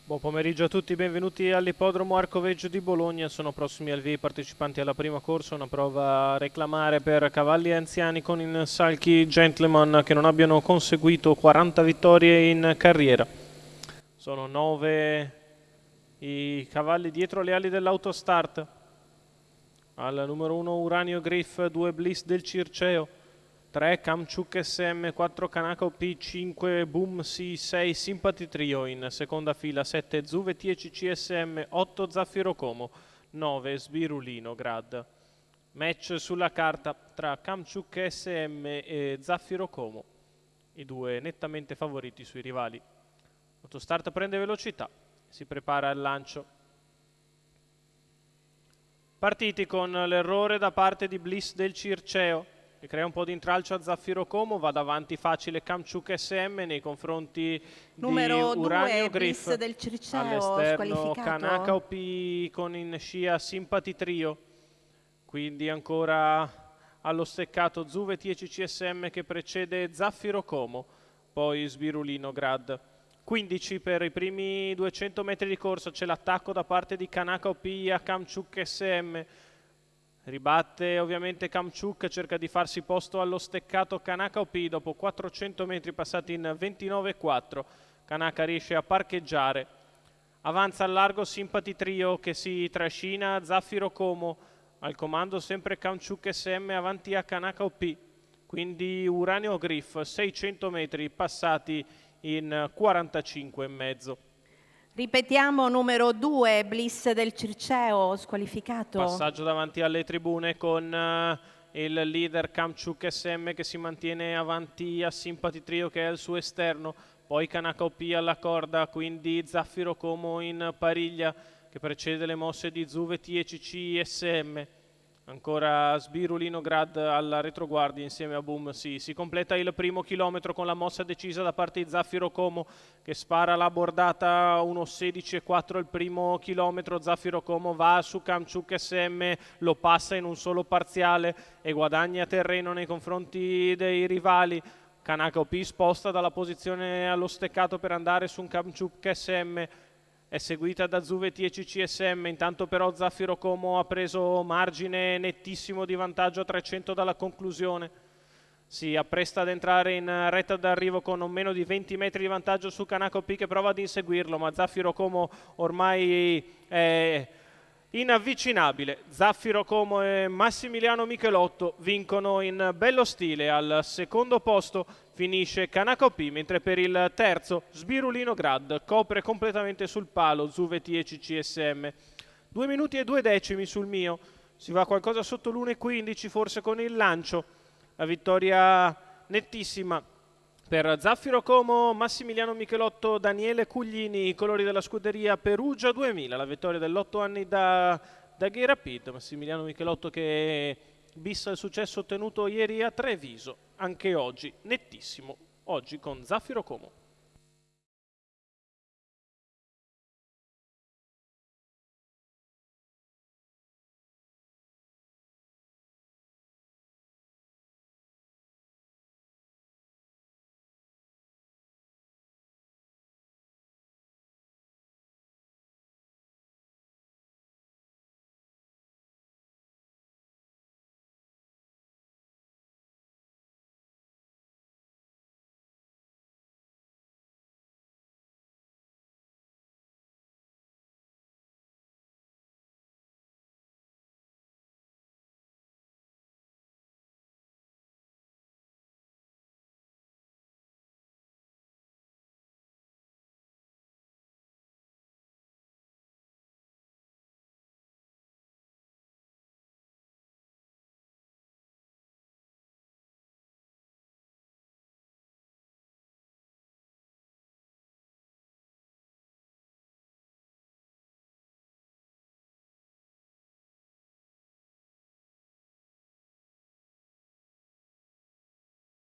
Buon pomeriggio a tutti, benvenuti all'ippodromo Arcoveggio di Bologna. Sono prossimi al via i partecipanti alla prima corsa, una prova a reclamare per cavalli anziani con insalchi gentleman che non abbiano conseguito 40 vittorie in carriera. Sono 9 i cavalli dietro le ali dell'autostart. Al numero 1 Uranio Griff, 2 Bliss del Circeo, 3 Kamchuk SM, 4 Kanaka OP, 5 Boom C, 6 Sympathy Trio, in seconda fila 7 Zuve 10 CSM, 8 Zaffiro Como, 9 Sbirulino Grad. Match sulla carta tra Kamchuk SM e Zaffiro Como, i due nettamente favoriti sui rivali. L'autostart prende velocità, si prepara al lancio. Partiti con l'errore da parte di Bliss del Circeo, che crea un po' di intralcio a Zaffiro Como, va davanti facile Kamchuk SM nei confronti di Numero Uranio 2, Griff. Bliss del Circeo, All'esterno Kanaka squalificato. OP con in scia Sympathy Trio, quindi ancora allo steccato Zuve 10 CSM che precede Zaffiro Como, poi Sbirulino Grad. 15 per i primi 200 metri di corsa, c'è l'attacco da parte di Kanaka OP a Kamchuk SM. Ribatte ovviamente Kamchuk, cerca di farsi posto allo steccato Kanaka OP dopo 400 metri passati in 29,4. Kanaka riesce a parcheggiare. Avanza al largo Sympathy Trio che si trascina Zaffiro Como. Al comando sempre Kamchuk SM avanti a Kanaka OP. Quindi Uranio Griff, 600 metri passati in 45,5. Ripetiamo, numero 2, Bliss del Circeo, squalificato. Passaggio davanti alle tribune con il leader Kamchuk SM che si mantiene avanti a Sympathy Trio che è al suo esterno, poi Kanaka OP alla corda, quindi Zaffiro Como in pariglia che precede le mosse di Zuve TCC SM. Ancora Sbirulino Grad alla retroguardia insieme a Boom. Si completa il primo chilometro con la mossa decisa da parte di Zaffiro Como che spara la bordata 1.16,4 il primo chilometro. Zaffiro Como va su Kamchuk SM, lo passa in un solo parziale e guadagna terreno nei confronti dei rivali. Kanaka OP sposta dalla posizione allo steccato per andare su un Kamchuk SM, è seguita da Zuve 10 CSM, intanto però Zaffiro Como ha preso margine nettissimo di vantaggio a 300 dalla conclusione. Si appresta ad entrare in retta d'arrivo con non meno di 20 metri di vantaggio su Kanaka OP che prova ad inseguirlo, ma Zaffiro Como ormai è inavvicinabile. Zaffiro Como e Massimiliano Michelotto vincono in bello stile. Al secondo posto finisce Kanaka OP, mentre per il terzo Sbirulino Grad copre completamente sul palo Zuve 10 CSM. 2 minuti e 2 decimi sul mio, si va qualcosa sotto l'1,15 forse con il lancio. La vittoria nettissima per Zaffiro Como, Massimiliano Michelotto, Daniele Cuglini, i colori della scuderia Perugia 2000, la vittoria dell'8 anni da Gay Rapid. Massimiliano Michelotto che bissa il successo ottenuto ieri a Treviso, anche oggi nettissimo, oggi con Zaffiro Como.